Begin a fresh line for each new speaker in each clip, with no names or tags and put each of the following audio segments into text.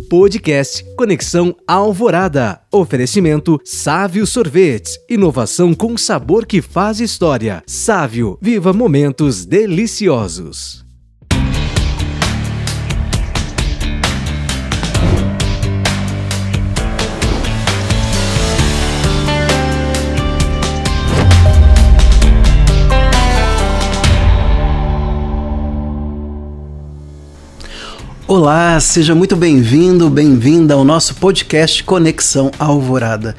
Podcast Conexão Alvorada. Oferecimento Sávio Sorvetes. Inovação com sabor que faz história. Sávio, viva momentos deliciosos.
Olá, seja muito bem-vindo, bem-vinda ao nosso podcast Conexão Alvorada.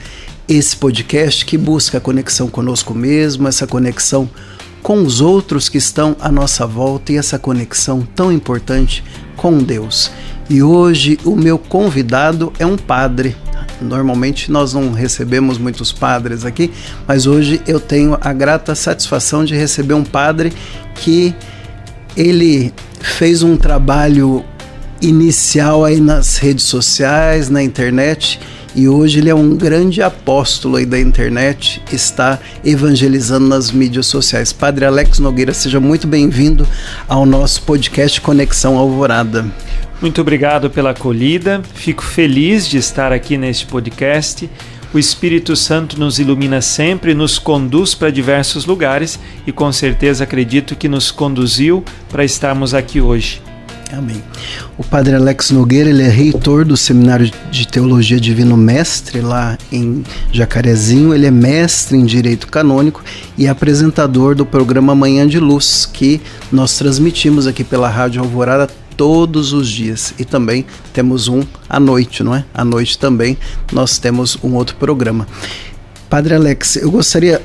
Esse podcast que busca a conexão conosco mesmo, essa conexão com os outros que estão à nossa volta e essa conexão tão importante com Deus. E hoje o meu convidado é um padre. Normalmente nós não recebemos muitos padres aqui, mas hoje eu tenho a grata satisfação de receber um padre que ele fez um trabalho inicial aí nas redes sociais, na internet, e hoje ele é um grande apóstolo aí da internet, está evangelizando nas mídias sociais. Padre Alex Nogueira, seja muito bem-vindo ao nosso podcast Conexão Alvorada.
Muito obrigado pela acolhida, fico feliz de estar aqui neste podcast. O Espírito Santo nos ilumina sempre, nos conduz para diversos lugares e com certeza acredito que nos conduziu para estarmos aqui hoje.
Amém. O Padre Alex Nogueira, ele é reitor do Seminário de Teologia Divino Mestre lá em Jacarezinho, ele é mestre em Direito Canônico e apresentador do programa Manhã de Luz, que nós transmitimos aqui pela Rádio Alvorada todos os dias. E também temos um à noite, não é? À noite também nós temos um outro programa. Padre Alex, eu gostaria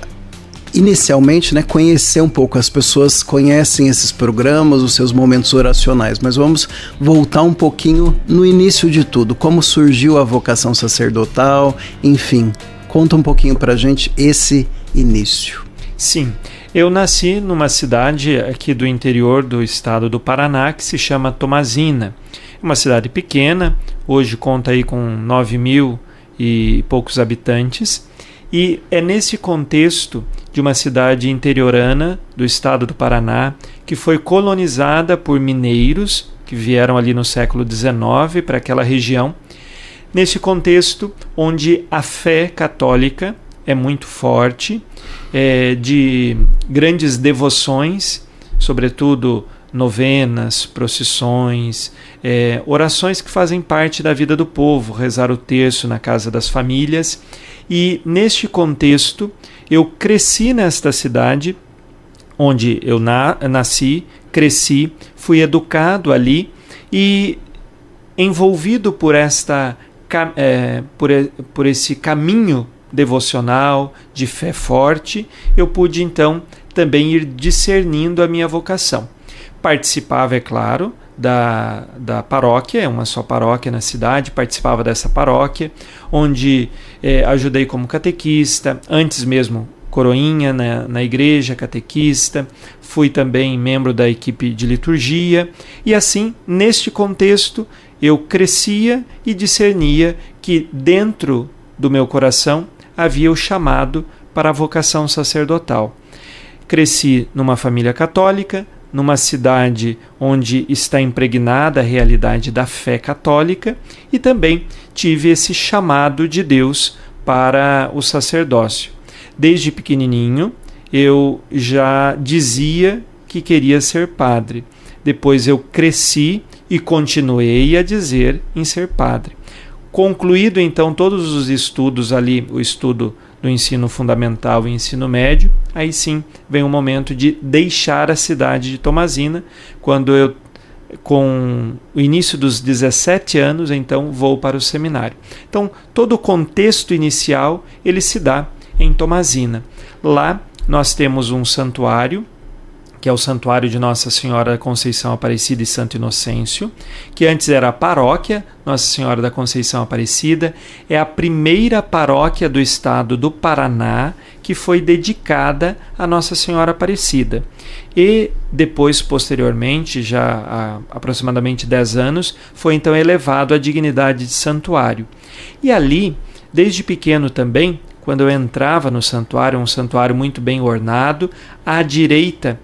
inicialmente, conhecer um pouco. As pessoas conhecem esses programas, os seus momentos oracionais, mas vamos voltar um pouquinho no início de tudo. Como surgiu a vocação sacerdotal, enfim, conta um pouquinho pra gente esse início.
Sim, eu nasci numa cidade aqui do interior do estado do Paraná que se chama Tomazina. É uma cidade pequena, hoje conta aí com 9.000 e poucos habitantes. E é nesse contexto de uma cidade interiorana do estado do Paraná, que foi colonizada por mineiros que vieram ali no século XIX para aquela região, nesse contexto onde a fé católica é muito forte, de grandes devoções, sobretudo novenas, procissões, orações que fazem parte da vida do povo, rezar o terço na casa das famílias. E neste contexto eu cresci nesta cidade onde eu nasci, cresci, fui educado ali e envolvido por esse caminho devocional de fé forte, eu pude então também ir discernindo a minha vocação. Participava, é claro, da paróquia, é uma só paróquia na cidade, participava dessa paróquia, onde ajudei como catequista, antes mesmo coroinha na igreja, catequista, fui também membro da equipe de liturgia, e assim, neste contexto, eu crescia e discernia que dentro do meu coração havia o chamado para a vocação sacerdotal. Cresci numa família católica, numa cidade onde está impregnada a realidade da fé católica, e também tive esse chamado de Deus para o sacerdócio. Desde pequenininho eu já dizia que queria ser padre. Depois eu cresci e continuei a dizer em ser padre. Concluído então todos os estudos ali, o estudo do ensino fundamental e ensino médio, aí sim vem o momento de deixar a cidade de Tomazina, quando eu, com o início dos 17 anos, então vou para o seminário. Então, todo o contexto inicial, ele se dá em Tomazina. Lá nós temos um santuário, que é o Santuário de Nossa Senhora da Conceição Aparecida e Santo Inocêncio, que antes era a paróquia Nossa Senhora da Conceição Aparecida, é a primeira paróquia do estado do Paraná que foi dedicada a Nossa Senhora Aparecida. E depois, posteriormente, já há aproximadamente 10 anos, foi então elevado à dignidade de santuário. E ali, desde pequeno também, quando eu entrava no santuário, um santuário muito bem ornado, à direita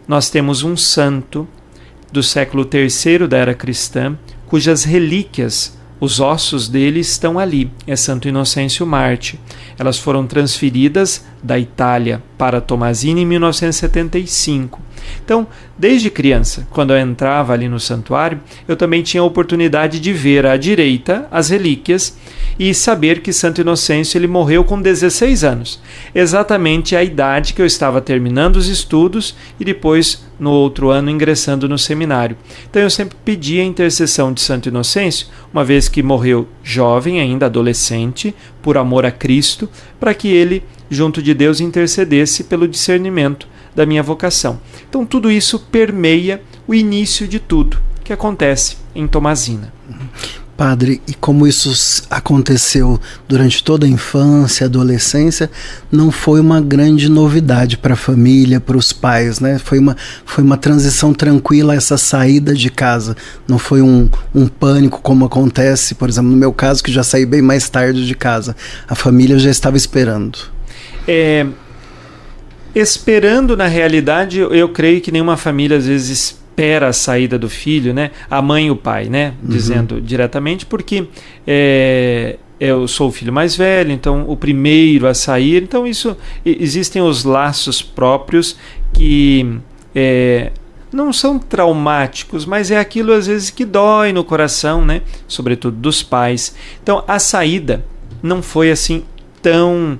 nós temos um santo do século III da era cristã, cujas relíquias os ossos dele estão ali, é Santo Inocêncio Mártir. Elas foram transferidas da Itália para Tomazina em 1975. Então, desde criança, quando eu entrava ali no santuário, eu também tinha a oportunidade de ver à direita as relíquias e saber que Santo Inocêncio ele morreu com 16 anos, exatamente a idade que eu estava terminando os estudos e depois, no outro ano, ingressando no seminário. Então eu sempre pedi a intercessão de Santo Inocêncio, uma vez que morreu jovem, ainda adolescente, por amor a Cristo, para que ele, junto de Deus, intercedesse pelo discernimento da minha vocação. Então tudo isso permeia o início de tudo que acontece em Tomazina.
Padre, e como isso aconteceu durante toda a infância, adolescência, não foi uma grande novidade para a família, para os pais, né? Foi uma transição tranquila essa saída de casa. Não foi um pânico como acontece, por exemplo, no meu caso, que já saí bem mais tarde de casa. A família já estava esperando.
Esperando, na realidade, eu creio que nenhuma família às vezes espera a saída do filho, né? A mãe e o pai, né? Dizendo diretamente, porque eu sou o filho mais velho, então o primeiro a sair. Então existem os laços próprios que não são traumáticos, mas é aquilo às vezes que dói no coração, né? Sobretudo dos pais. Então a saída não foi assim tão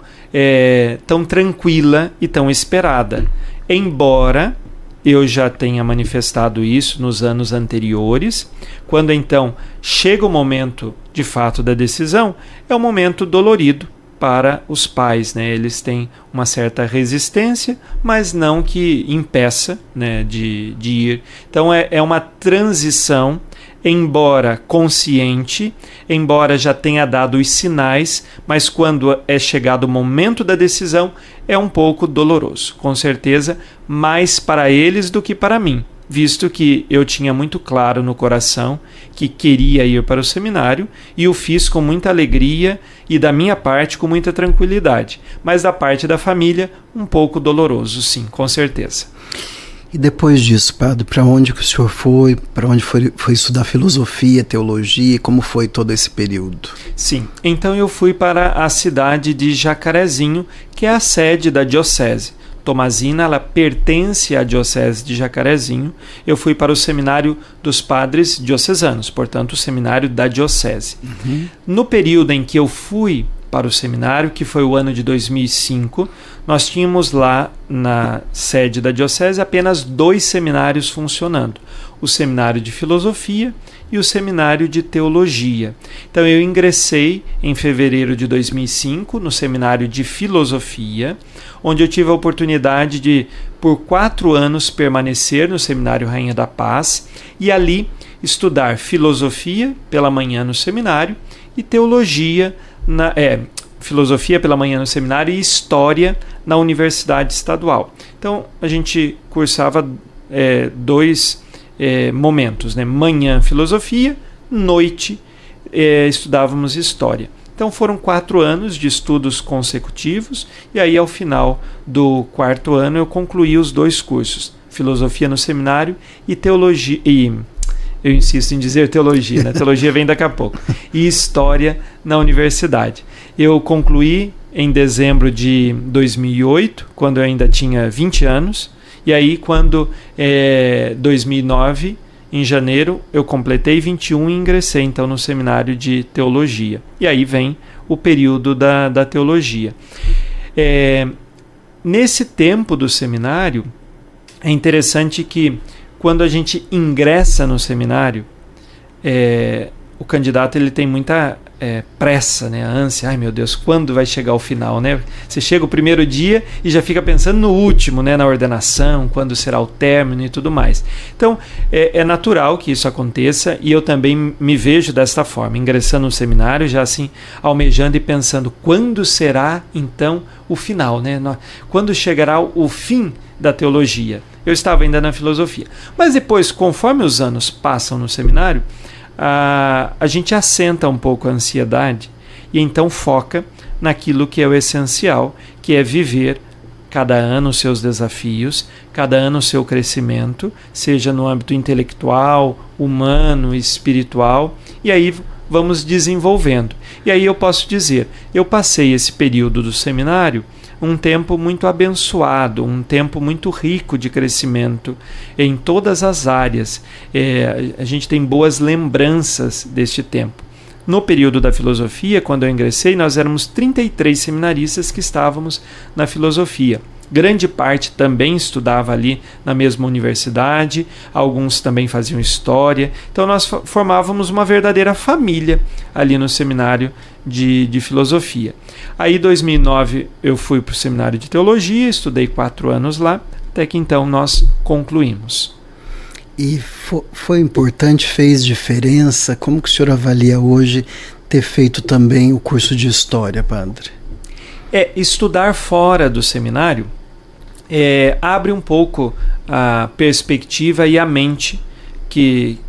tranquila e tão esperada, embora eu já tenha manifestado isso nos anos anteriores. Quando então chega o momento de fato da decisão, é um momento dolorido para os pais, né? Eles têm uma certa resistência, mas não que impeça, né, de ir. Então é uma transição, embora consciente, embora já tenha dado os sinais, mas quando é chegado o momento da decisão, é um pouco doloroso, com certeza, mais para eles do que para mim, visto que eu tinha muito claro no coração que queria ir para o seminário e o fiz com muita alegria e da minha parte com muita tranquilidade, mas da parte da família um pouco doloroso, sim, com certeza.
E depois disso, padre, para onde que o senhor foi? Para onde foi estudar filosofia, teologia? Como foi todo esse período?
Sim, então eu fui para a cidade de Jacarezinho, que é a sede da diocese. Tomazina, ela pertence à diocese de Jacarezinho. Eu fui para o seminário dos padres diocesanos, portanto o seminário da diocese. No período em que eu fui para o seminário, que foi o ano de 2005, nós tínhamos lá na sede da diocese apenas 2 seminários funcionando, o seminário de filosofia e o seminário de teologia. Então eu ingressei em fevereiro de 2005 no seminário de filosofia, onde eu tive a oportunidade de, por 4 anos, permanecer no seminário Rainha da Paz e ali estudar filosofia pela manhã no seminário e teologia filosofia pela manhã no seminário e história na Universidade Estadual. Então a gente cursava 2 momentos, né? Manhã filosofia, noite estudávamos história. Então foram 4 anos de estudos consecutivos e aí ao final do 4º ano eu concluí os 2 cursos, filosofia no seminário e teologia, eu insisto em dizer teologia, né? Teologia vem daqui a pouco, e história na universidade. Eu concluí em dezembro de 2008, quando eu ainda tinha 20 anos, e aí quando 2009, em janeiro, eu completei 21 e ingressei então no seminário de teologia. E aí vem o período da teologia. Nesse tempo do seminário, é interessante que quando a gente ingressa no seminário, o candidato ele tem muita pressa, né? A ânsia, ai meu Deus, quando vai chegar o final, né? Você chega o primeiro dia e já fica pensando no último, né? Na ordenação, quando será o término e tudo mais. Então, é natural que isso aconteça e eu também me vejo desta forma, ingressando no seminário, já assim, almejando e pensando, quando será então o final, né? Quando chegará o fim da teologia? Eu estava ainda na filosofia. Mas depois, conforme os anos passam no seminário, a gente assenta um pouco a ansiedade e então foca naquilo que é o essencial, que é viver cada ano os seus desafios, cada ano o seu crescimento, seja no âmbito intelectual, humano, espiritual, e aí vamos desenvolvendo. E aí eu posso dizer, eu passei esse período do seminário um tempo muito abençoado, um tempo muito rico de crescimento em todas as áreas. A gente tem boas lembranças deste tempo. No período da filosofia, quando eu ingressei, nós éramos 33 seminaristas que estávamos na filosofia. Grande parte também estudava ali na mesma universidade, alguns também faziam história. Então nós formávamos uma verdadeira família ali no seminário de filosofia. Aí em 2009 eu fui para o seminário de teologia, estudei 4 anos lá, até que então nós concluímos.
E foi importante, fez diferença? Como que o senhor avalia hoje ter feito também o curso de História, padre?
Estudar fora do seminário abre um pouco a perspectiva e a mente que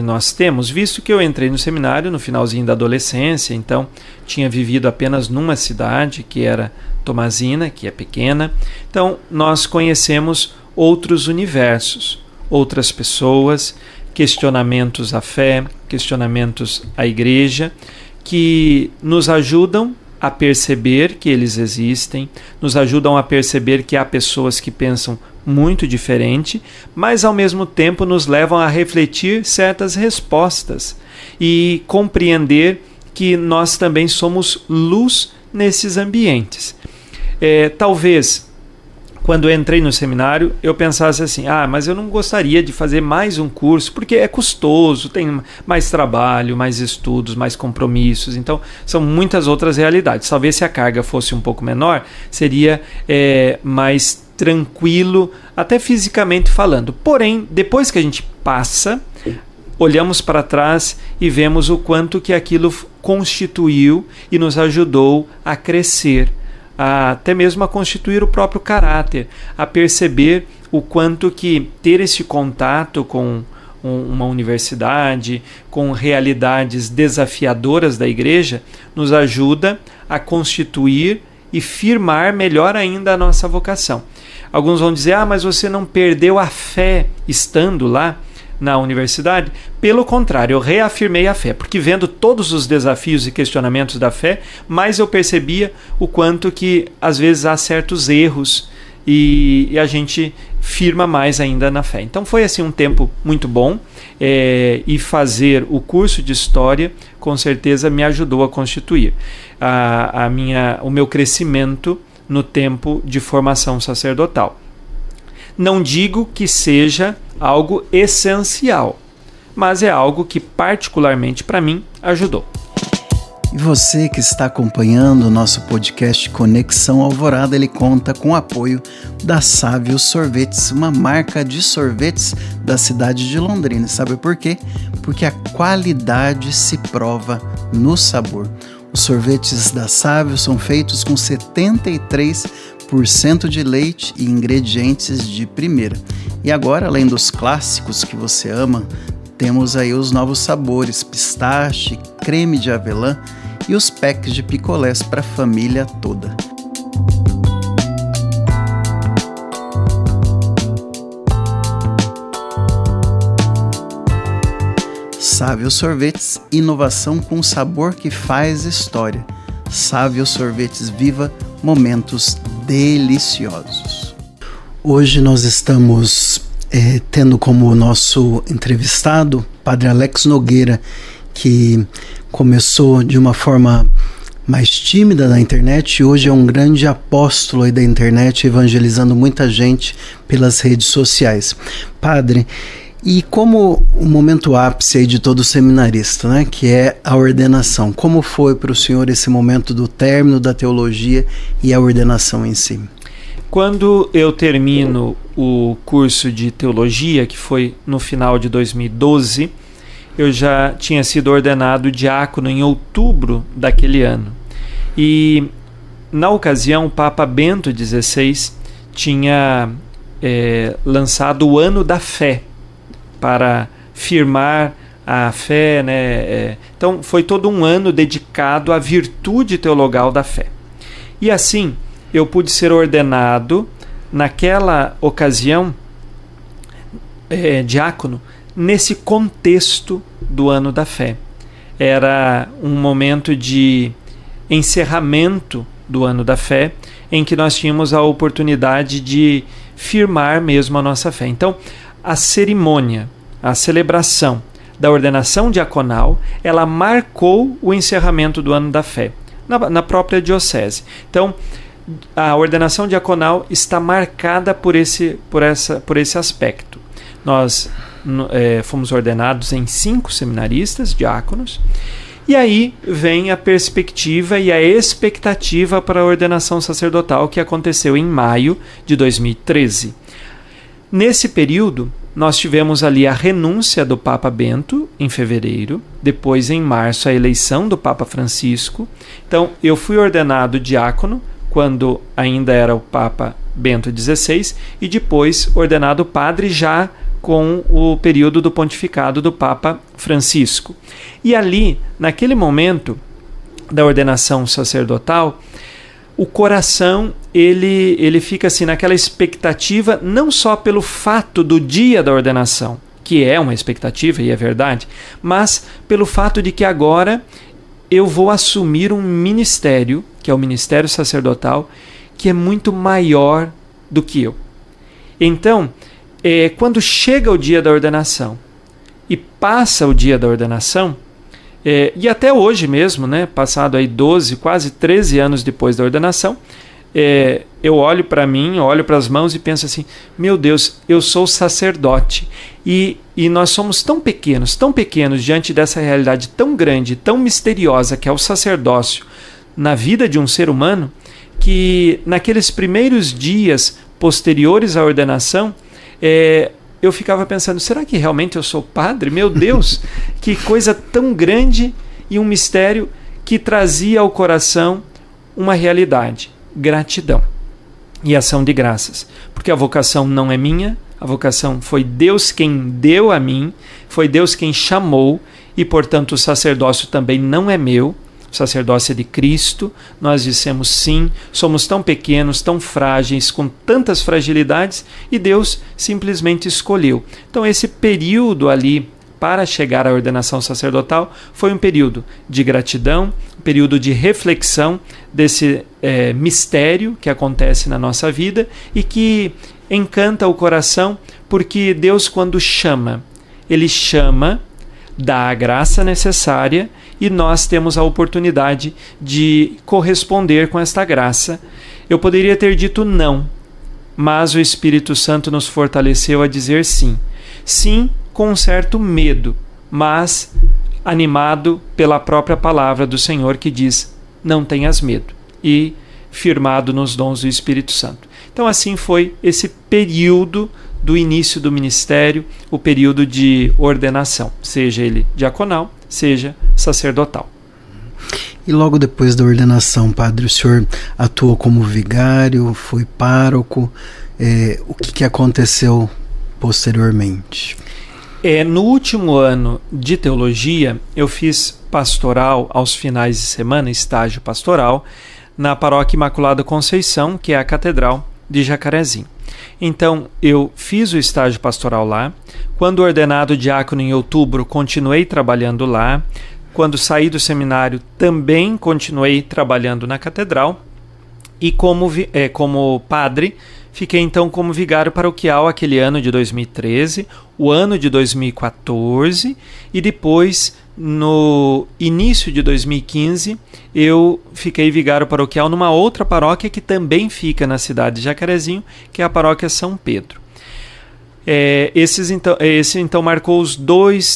nós temos, visto que eu entrei no seminário no finalzinho da adolescência, então tinha vivido apenas numa cidade, que era Tomazina, que é pequena. Então nós conhecemos outros universos, outras pessoas, questionamentos à fé, questionamentos à igreja, que nos ajudam a perceber que eles existem, nos ajudam a perceber que há pessoas que pensam muito diferente, mas ao mesmo tempo nos levam a refletir certas respostas e compreender que nós também somos luz nesses ambientes. Talvez quando eu entrei no seminário, eu pensasse assim, mas eu não gostaria de fazer mais um curso, porque é custoso, tem mais trabalho, mais estudos, mais compromissos, então são muitas outras realidades. Talvez se a carga fosse um pouco menor, seria mais tranquilo, até fisicamente falando. Porém, depois que a gente passa, olhamos para trás e vemos o quanto que aquilo constituiu e nos ajudou a crescer, até mesmo a constituir o próprio caráter, a perceber o quanto que ter esse contato com uma universidade, com realidades desafiadoras da igreja, nos ajuda a constituir e firmar melhor ainda a nossa vocação. Alguns vão dizer, mas você não perdeu a fé estando lá na universidade? Pelo contrário, eu reafirmei a fé, porque vendo todos os desafios e questionamentos da fé, mais eu percebia o quanto que às vezes há certos erros e a gente firma mais ainda na fé. Então foi assim um tempo muito bom, e fazer o curso de História com certeza me ajudou a constituir o meu crescimento no tempo de formação sacerdotal. Não digo que seja algo essencial, mas é algo que particularmente para mim ajudou.
E você que está acompanhando o nosso podcast Conexão Alvorada, ele conta com o apoio da Sávio Sorvetes, uma marca de sorvetes da cidade de Londrina. Sabe por quê? Porque a qualidade se prova no sabor. Os sorvetes da Sávio são feitos com 73% de leite e ingredientes de primeira. E agora, além dos clássicos que você ama, temos aí os novos sabores, pistache, creme de avelã e os packs de picolés para a família toda. Sávio Sorvetes, inovação com sabor que faz história. Sávio Sorvetes, viva momentos deliciosos. Hoje nós estamos tendo como nosso entrevistado Padre Alex Nogueira, que começou de uma forma mais tímida na internet e hoje é um grande apóstolo aí da internet, evangelizando muita gente pelas redes sociais. Padre, e como o momento ápice aí de todo seminarista, né, que é a ordenação, como foi para o senhor esse momento do término da teologia e a ordenação em si?
Quando eu termino o curso de teologia, que foi no final de 2012, eu já tinha sido ordenado diácono em outubro daquele ano. E, na ocasião, o Papa Bento XVI tinha lançado o Ano da Fé, para firmar a fé, né? Então, foi todo um ano dedicado à virtude teologal da fé. E assim, eu pude ser ordenado, naquela ocasião, diácono, nesse contexto do Ano da Fé. era um momento de encerramento do Ano da Fé, em que nós tínhamos a oportunidade de firmar mesmo a nossa fé. Então, a cerimônia, a celebração da ordenação diaconal, ela marcou o encerramento do Ano da Fé, na própria diocese. Então, a ordenação diaconal está marcada por esse aspecto. Nós fomos ordenados em 5 seminaristas, diáconos, e aí vem a perspectiva e a expectativa para a ordenação sacerdotal, que aconteceu em maio de 2013. Nesse período, nós tivemos ali a renúncia do Papa Bento, em fevereiro, depois em março a eleição do Papa Francisco. Então, eu fui ordenado diácono quando ainda era o Papa Bento XVI, e depois ordenado padre já com o período do pontificado do Papa Francisco. E ali, naquele momento da ordenação sacerdotal, o coração ele fica assim naquela expectativa, não só pelo fato do dia da ordenação, que é uma expectativa e é verdade, mas pelo fato de que agora eu vou assumir um ministério, que é o ministério sacerdotal, que é muito maior do que eu. Então, quando chega o dia da ordenação e passa o dia da ordenação, e até hoje mesmo, né, passado aí 12, quase 13 anos depois da ordenação, eu olho para mim, olho para as mãos e penso assim, meu Deus, eu sou sacerdote, e nós somos tão pequenos diante dessa realidade tão grande, tão misteriosa que é o sacerdócio na vida de um ser humano, que naqueles primeiros dias posteriores à ordenação, eu ficava pensando, será que realmente eu sou padre? Meu Deus, que coisa tão grande e um mistério que trazia ao coração uma realidade, gratidão e ação de graças. Porque a vocação não é minha, a vocação foi Deus quem deu a mim, foi Deus quem chamou, e portanto o sacerdócio também não é meu, o sacerdócio é de Cristo. Nós dissemos sim, somos tão pequenos, tão frágeis, com tantas fragilidades, e Deus simplesmente escolheu. Então esse período ali para chegar à ordenação sacerdotal foi um período de gratidão, um período de reflexão desse mistério que acontece na nossa vida e que encanta o coração, porque Deus, quando chama, Ele chama, dá a graça necessária, e nós temos a oportunidade de corresponder com esta graça. Eu poderia ter dito não, mas o Espírito Santo nos fortaleceu a dizer sim. Sim, com um certo medo, mas animado pela própria palavra do Senhor, que diz, não tenhas medo, e firmado nos dons do Espírito Santo. Então assim foi esse período do início do ministério, o período de ordenação, seja ele diaconal, seja sacerdotal.
E logo depois da ordenação, padre, o senhor atuou como vigário, foi pároco, o que aconteceu posteriormente?
No último ano de teologia, eu fiz pastoral aos finais de semana, estágio pastoral, na Paróquia Imaculada Conceição, que é a Catedral de Jacarezinho. Então, eu fiz o estágio pastoral lá. Quando ordenado diácono em outubro, continuei trabalhando lá. Quando saí do seminário, também continuei trabalhando na catedral. E como padre, fiquei então como vigário paroquial aquele ano de 2013, o ano de 2014, e depois, no início de 2015, eu fiquei vigário paroquial numa outra paróquia que também fica na cidade de Jacarezinho, que é a paróquia São Pedro. Esse então marcou os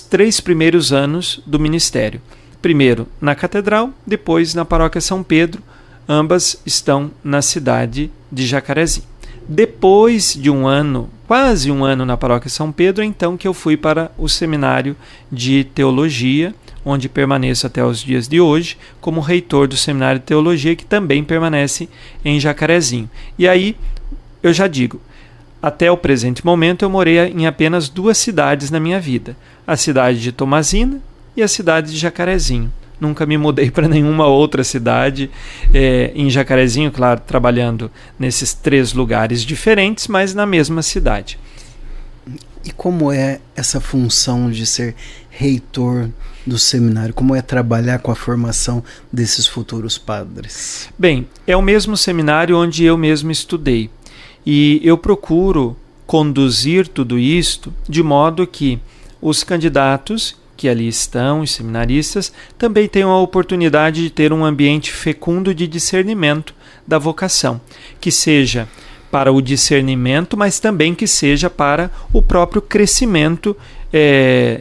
3 primeiros anos do ministério. Primeiro na catedral, depois na paróquia São Pedro, ambas estão na cidade de Jacarezinho. Depois de um ano, quase um ano na paróquia São Pedro, então que eu fui para o seminário de teologia, onde permaneço até os dias de hoje, como reitor do seminário de teologia, que também permanece em Jacarezinho. E aí, eu já digo, até o presente momento eu morei em apenas 2 cidades na minha vida, a cidade de Tomazina e a cidade de Jacarezinho. Nunca me mudei para nenhuma outra cidade, em Jacarezinho, claro, trabalhando nesses 3 lugares diferentes, mas na mesma cidade.
E como é essa função de ser reitor do seminário? Como é trabalhar com a formação desses futuros padres?
Bem, é o mesmo seminário onde eu mesmo estudei. E eu procuro conduzir tudo isto de modo que os candidatos que ali estão, os seminaristas, também tenham a oportunidade de ter um ambiente fecundo de discernimento da vocação, que seja para o discernimento, mas também que seja para o próprio crescimento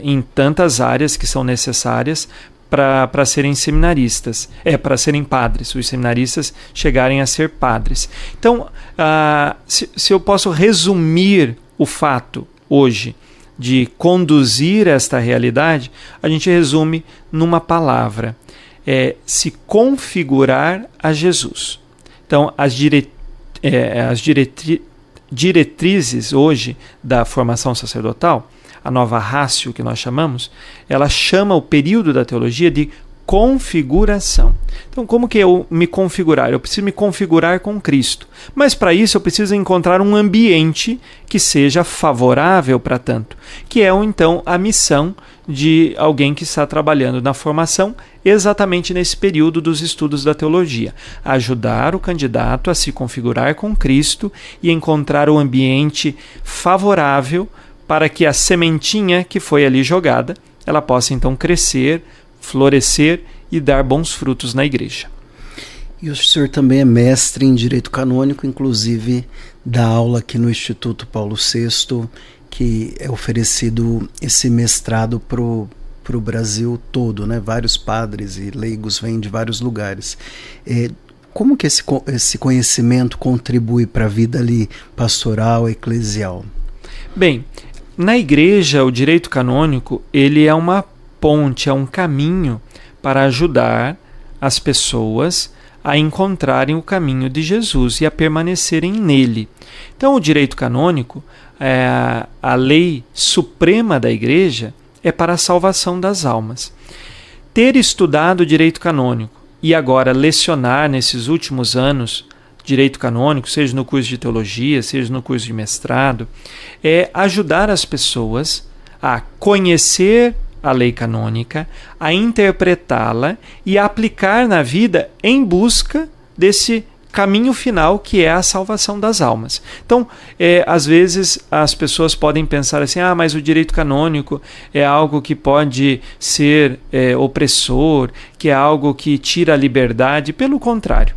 em tantas áreas que são necessárias para serem seminaristas, para serem padres, os seminaristas chegarem a ser padres. Então, se eu posso resumir o fato hoje de conduzir esta realidade, a gente resume numa palavra: se configurar a Jesus. Então, as diretrizes hoje da formação sacerdotal, a nova ratio que nós chamamos, ela chama o período da teologia de configuração. Então, como que eu me configurar? Eu preciso me configurar com Cristo. Mas para isso eu preciso encontrar um ambiente que seja favorável para tanto, que é então a missão de alguém que está trabalhando na formação exatamente nesse período dos estudos da teologia. Ajudar o candidato a se configurar com Cristo e encontrar o ambiente favorável para que a sementinha que foi ali jogada, ela possa então crescer, florescer e dar bons frutos na igreja.
E o senhor também é mestre em Direito Canônico, inclusive dá aula aqui no Instituto Paulo VI, que é oferecido esse mestrado para o Brasil todo, né? Vários padres e leigos vêm de vários lugares. Como que esse conhecimento contribui para a vida ali pastoral, eclesial?
Bem, na igreja, o direito canônico, ele é uma ponte, é um caminho para ajudar as pessoas a encontrarem o caminho de Jesus e a permanecerem nele. Então, o direito canônico, a lei suprema da igreja, é para a salvação das almas. Ter estudado o direito canônico e agora lecionar nesses últimos anos direito canônico, seja no curso de teologia, seja no curso de mestrado, é ajudar as pessoas a conhecer a lei canônica, a interpretá-la e a aplicar na vida em busca desse caminho final que é a salvação das almas. Então, às vezes as pessoas podem pensar assim, mas o direito canônico é algo que pode ser opressor, que é algo que tira a liberdade. Pelo contrário,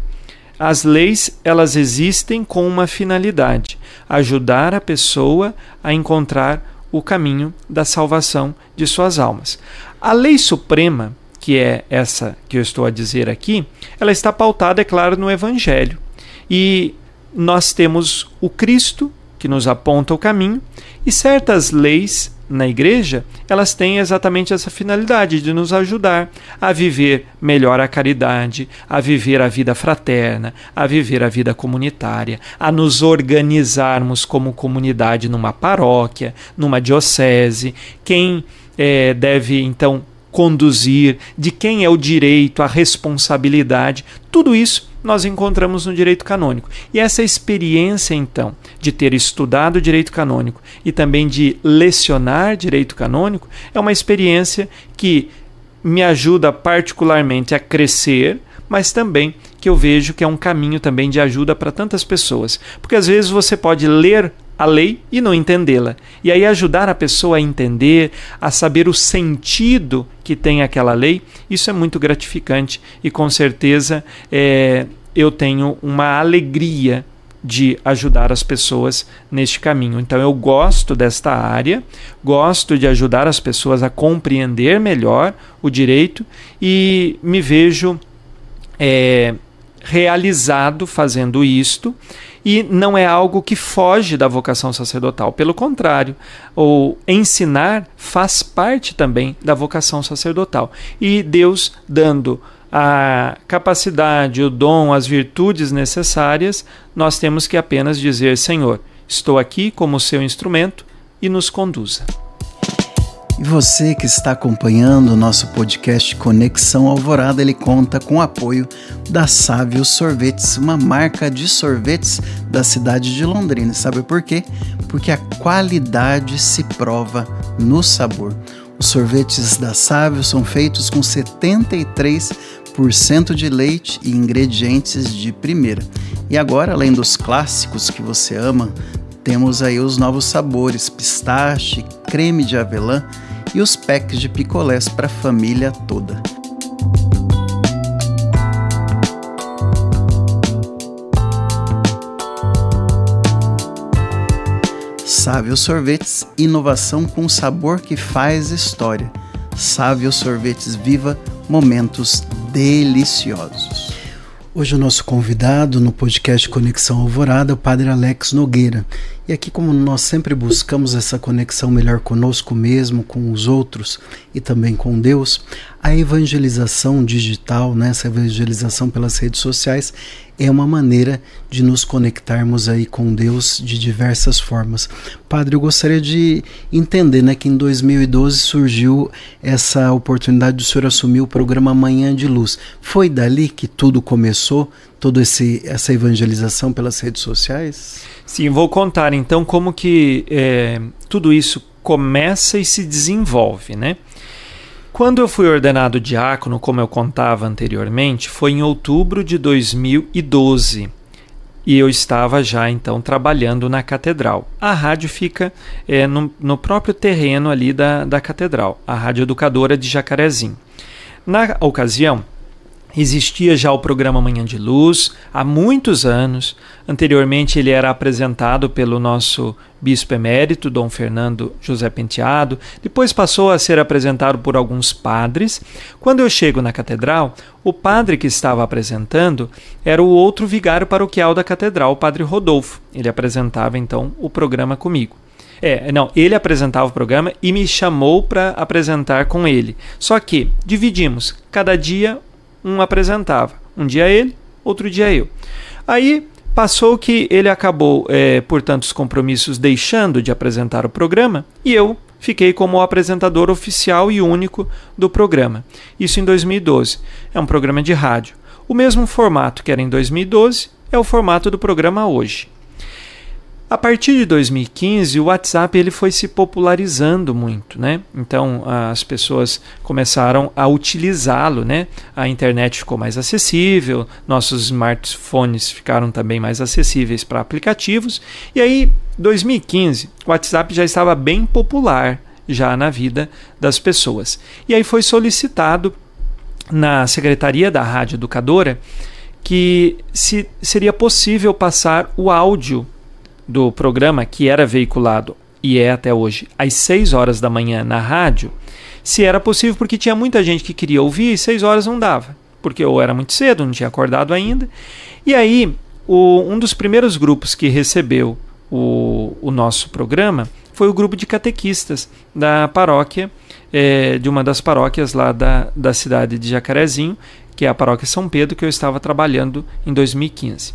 as leis, elas existem com uma finalidade: ajudar a pessoa a encontrar o caminho da salvação de suas almas. A lei suprema, que é essa que eu estou a dizer aqui, ela está pautada, é claro, no Evangelho. E nós temos o Cristo, que nos aponta o caminho, e certas leis na igreja, elas têm exatamente essa finalidade de nos ajudar a viver melhor a caridade, a viver a vida fraterna, a viver a vida comunitária, a nos organizarmos como comunidade numa paróquia, numa diocese, quem deve então conduzir, de quem é o direito, a responsabilidade, tudo isso nós encontramos no direito canônico. E essa experiência, então, de ter estudado direito canônico e também de lecionar direito canônico, é uma experiência que me ajuda particularmente a crescer, mas também que eu vejo que é um caminho também de ajuda para tantas pessoas. Porque às vezes você pode ler a lei e não entendê-la. E aí ajudar a pessoa a entender, a saber o sentido que tem aquela lei, isso é muito gratificante e com certeza eu tenho uma alegria de ajudar as pessoas neste caminho. Então eu gosto desta área, gosto de ajudar as pessoas a compreender melhor o direito e me vejo realizado fazendo isto. E não é algo que foge da vocação sacerdotal. Pelo contrário, o ensinar faz parte também da vocação sacerdotal. E Deus dando a capacidade, o dom, as virtudes necessárias, nós temos que apenas dizer: Senhor, estou aqui como seu instrumento e nos conduza.
E você que está acompanhando o nosso podcast Conexão Alvorada, ele conta com o apoio da Sávio Sorvetes, uma marca de sorvetes da cidade de Londrina. Sabe por quê? Porque a qualidade se prova no sabor. Os sorvetes da Sávio são feitos com 73% de leite e ingredientes de primeira. E agora, além dos clássicos que você ama, temos aí os novos sabores, pistache, creme de avelã e os packs de picolés para a família toda. Sávio Sorvetes, inovação com sabor que faz história. Sávio Sorvetes, viva momentos deliciosos. Hoje o nosso convidado no podcast Conexão Alvorada é o Padre Alex Nogueira. E aqui, como nós sempre buscamos essa conexão melhor conosco mesmo, com os outros e também com Deus, a evangelização digital, né, essa evangelização pelas redes sociais, é uma maneira de nos conectarmos aí com Deus de diversas formas. Padre, eu gostaria de entender, né, que em 2012 surgiu essa oportunidade de o senhor assumir o programa Manhã de Luz. Foi dali que tudo começou, toda essa evangelização pelas redes sociais?
Sim, vou contar então como que tudo isso começa e se desenvolve, né? Quando eu fui ordenado diácono, como eu contava anteriormente, foi em outubro de 2012 e eu estava já então trabalhando na catedral. A rádio fica no próprio terreno ali da catedral, a Rádio Educadora de Jacarezinho. Na ocasião, existia já o programa Manhã de Luz há muitos anos. Anteriormente ele era apresentado pelo nosso bispo emérito, Dom Fernando José Penteado. Depois passou a ser apresentado por alguns padres. Quando eu chego na catedral, o padre que estava apresentando era o outro vigário paroquial da catedral, o padre Rodolfo. Ele apresentava então o programa comigo. Ele apresentava o programa e me chamou para apresentar com ele. Só que dividimos, cada dia um apresentava. Um dia ele, outro dia eu. Aí passou que ele acabou, por tantos compromissos, deixando de apresentar o programa e eu fiquei como o apresentador oficial e único do programa. Isso em 2012. É um programa de rádio. O mesmo formato que era em 2012 é o formato do programa hoje. A partir de 2015, o WhatsApp ele foi se popularizando muito, né? Então, as pessoas começaram a utilizá-lo, né? A internet ficou mais acessível, nossos smartphones ficaram também mais acessíveis para aplicativos. E aí, 2015, o WhatsApp já estava bem popular já na vida das pessoas. E aí foi solicitado na Secretaria da Rádio Educadora que seria possível passar o áudio do programa, que era veiculado e é até hoje às 6 horas da manhã na rádio, se era possível, porque tinha muita gente que queria ouvir e 6 horas não dava, porque ou era muito cedo, não tinha acordado ainda. E aí um dos primeiros grupos que recebeu o nosso programa foi o grupo de catequistas da paróquia, de uma das paróquias lá da cidade de Jacarezinho, que é a paróquia São Pedro, que eu estava trabalhando em 2015.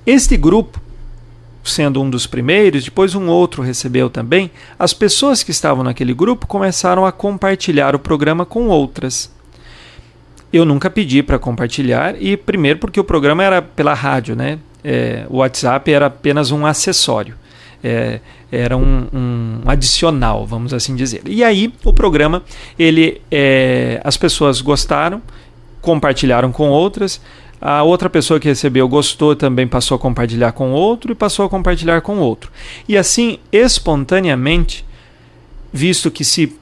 Este grupo, sendo um dos primeiros, depois um outro recebeu também, as pessoas que estavam naquele grupo começaram a compartilhar o programa com outras. Eu nunca pedi para compartilhar, e primeiro porque o programa era pela rádio, né? O WhatsApp era apenas um acessório, era um adicional, vamos assim dizer. E aí o programa, as pessoas gostaram, compartilharam com outras. A outra pessoa que recebeu gostou, também passou a compartilhar com outro e passou a compartilhar com outro. E assim, espontaneamente, visto que se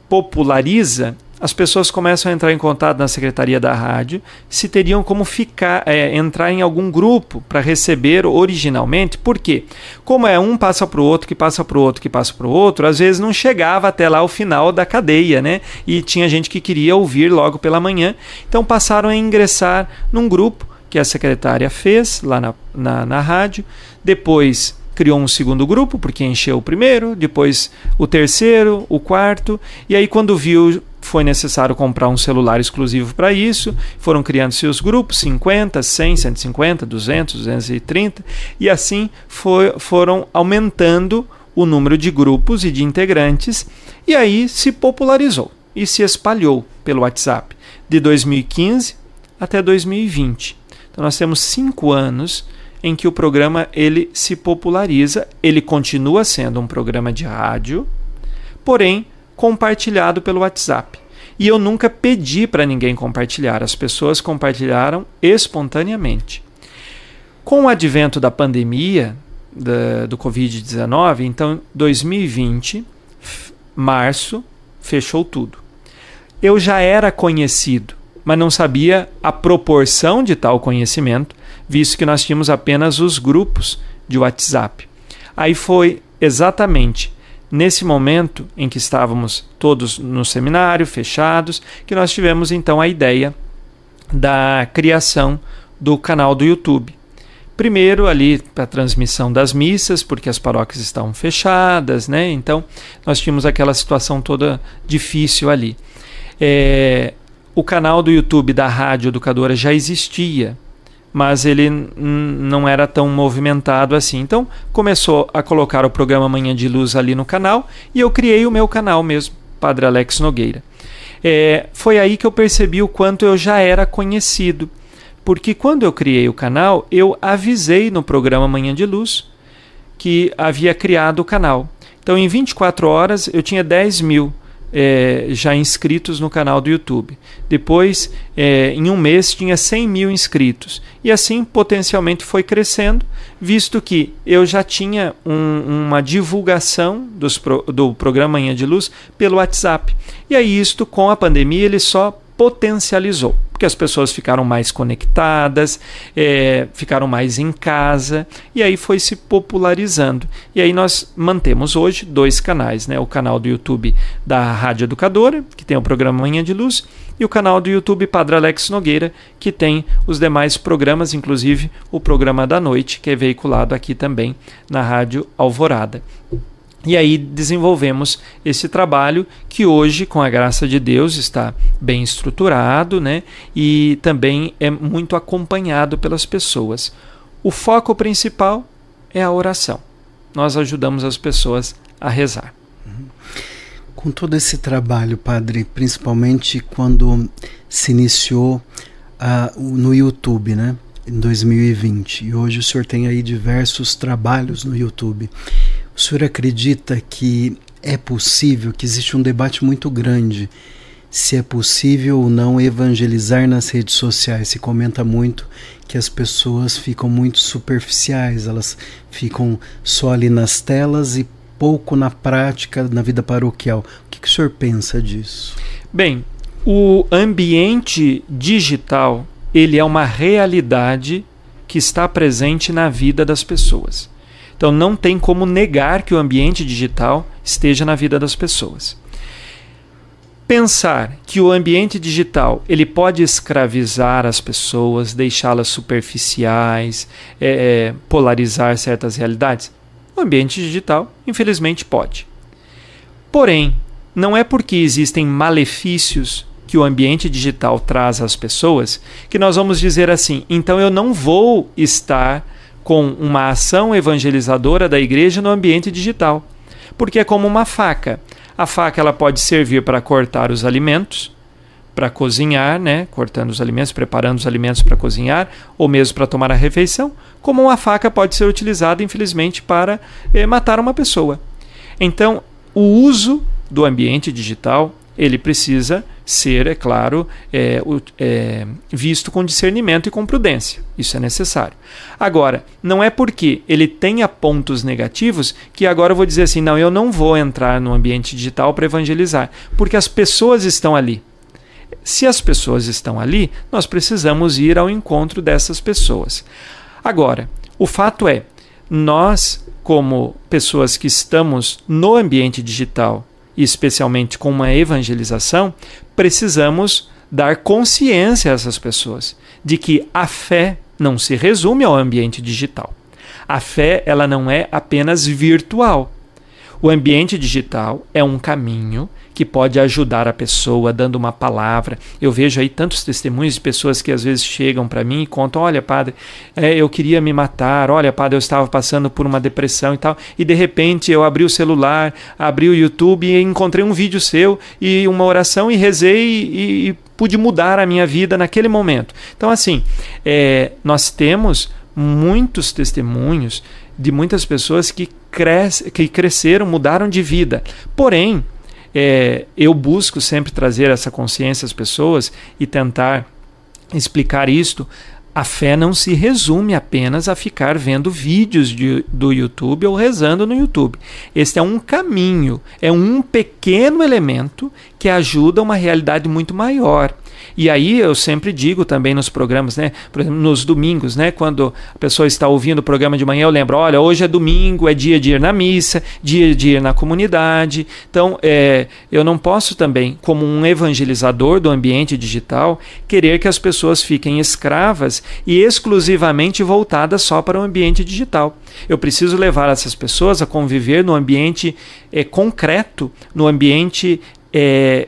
populariza, as pessoas começam a entrar em contato na Secretaria da Rádio se teriam como entrar em algum grupo para receber originalmente. Por quê? Como um passa para o outro, que passa para o outro, que passa para o outro, às vezes não chegava até lá o final da cadeia, né? E tinha gente que queria ouvir logo pela manhã. Então passaram a ingressar num grupo que a secretária fez lá na rádio. Depois criou um segundo grupo, porque encheu o primeiro, depois o terceiro, o quarto, e aí quando viu foi necessário comprar um celular exclusivo para isso, foram criando-se os grupos, 50, 100, 150, 200, 230, e assim foram aumentando o número de grupos e de integrantes, e aí se popularizou e se espalhou pelo WhatsApp, de 2015 até 2020. Então nós temos 5 anos em que o programa ele se populariza, ele continua sendo um programa de rádio, porém compartilhado pelo WhatsApp. E eu nunca pedi para ninguém compartilhar, as pessoas compartilharam espontaneamente. Com o advento da pandemia do Covid-19, então 2020, março, fechou tudo. Eu já era conhecido, mas não sabia a proporção de tal conhecimento, visto que nós tínhamos apenas os grupos de WhatsApp. Aí foi exatamente nesse momento em que estávamos todos no seminário, fechados, que nós tivemos então a ideia da criação do canal do YouTube. Primeiro ali para a transmissão das missas, porque as paróquias estavam fechadas, né? Então nós tínhamos aquela situação toda difícil ali. O canal do YouTube da Rádio Educadora já existia, mas ele não era tão movimentado assim. Então começou a colocar o programa Manhã de Luz ali no canal e eu criei o meu canal mesmo, Padre Alex Nogueira. Foi aí que eu percebi o quanto eu já era conhecido, porque quando eu criei o canal, eu avisei no programa Manhã de Luz que havia criado o canal. Então em 24 horas eu tinha 10 mil já inscritos no canal do YouTube. Depois, em um mês, tinha 100 mil inscritos. E assim, potencialmente, foi crescendo, visto que eu já tinha uma divulgação do programa Manhã de Luz pelo WhatsApp. E aí, isto, com a pandemia, ele só potencializou, porque as pessoas ficaram mais conectadas, ficaram mais em casa, e aí foi se popularizando. E aí nós mantemos hoje 2 canais, né? O canal do YouTube da Rádio Educadora, que tem o programa Manhã de Luz, e o canal do YouTube Padre Alex Nogueira, que tem os demais programas, inclusive o programa da noite, que é veiculado aqui também na Rádio Alvorada. E aí desenvolvemos esse trabalho que hoje, com a graça de Deus, está bem estruturado, né? E também é muito acompanhado pelas pessoas. O foco principal é a oração. Nós ajudamos as pessoas a rezar.
Com todo esse trabalho, Padre, principalmente quando se iniciou no YouTube, né? Em 2020. E hoje o senhor tem aí diversos trabalhos no YouTube. O senhor acredita que é possível, que existe um debate muito grande, se é possível ou não evangelizar nas redes sociais? Se comenta muito que as pessoas ficam muito superficiais, elas ficam só ali nas telas e pouco na prática, na vida paroquial. O que o senhor pensa disso?
Bem, o ambiente digital, ele é uma realidade que está presente na vida das pessoas. Então não tem como negar que o ambiente digital esteja na vida das pessoas. Pensar que o ambiente digital ele pode escravizar as pessoas, deixá-las superficiais, polarizar certas realidades, o ambiente digital infelizmente pode. Porém, não é porque existem malefícios que o ambiente digital traz às pessoas que nós vamos dizer assim, então eu não vou estar com uma ação evangelizadora da igreja no ambiente digital. Porque é como uma faca. A faca ela pode servir para cortar os alimentos, para cozinhar, né? Cortando os alimentos, preparando os alimentos para cozinhar, ou mesmo para tomar a refeição, como uma faca pode ser utilizada, infelizmente, para matar uma pessoa. Então, o uso do ambiente digital, ele precisa ser, é claro, visto com discernimento e com prudência. Isso é necessário. Agora, não é porque ele tenha pontos negativos que agora eu vou dizer assim, não, eu não vou entrar no ambiente digital para evangelizar, porque as pessoas estão ali. Se as pessoas estão ali, nós precisamos ir ao encontro dessas pessoas. Agora, o fato é, nós, como pessoas que estamos no ambiente digital, e especialmente com uma evangelização, precisamos dar consciência a essas pessoas de que a fé não se resume ao ambiente digital. A fé ela não é apenas virtual. O ambiente digital é um caminho que pode ajudar a pessoa dando uma palavra. Eu vejo aí tantos testemunhos de pessoas que às vezes chegam para mim e contam, olha padre, eu queria me matar, olha padre, eu estava passando por uma depressão e tal, e de repente eu abri o celular, abri o YouTube e encontrei um vídeo seu e uma oração e rezei e pude mudar a minha vida naquele momento. Então assim, nós temos muitos testemunhos de muitas pessoas que cresceram, mudaram de vida. Porém, eu busco sempre trazer essa consciência às pessoas e tentar explicar isto. A fé não se resume apenas a ficar vendo vídeos do YouTube ou rezando no YouTube. Este é um caminho, é um pequeno elemento que ajuda a uma realidade muito maior. E aí eu sempre digo também nos programas, né? Por exemplo, nos domingos, né? Quando a pessoa está ouvindo o programa de manhã, eu lembro, olha, hoje é domingo, é dia de ir na missa, dia de ir na comunidade. Então, eu não posso também, como um evangelizador do ambiente digital, querer que as pessoas fiquem escravas e exclusivamente voltadas só para o ambiente digital. Eu preciso levar essas pessoas a conviver no ambiente concreto, no ambiente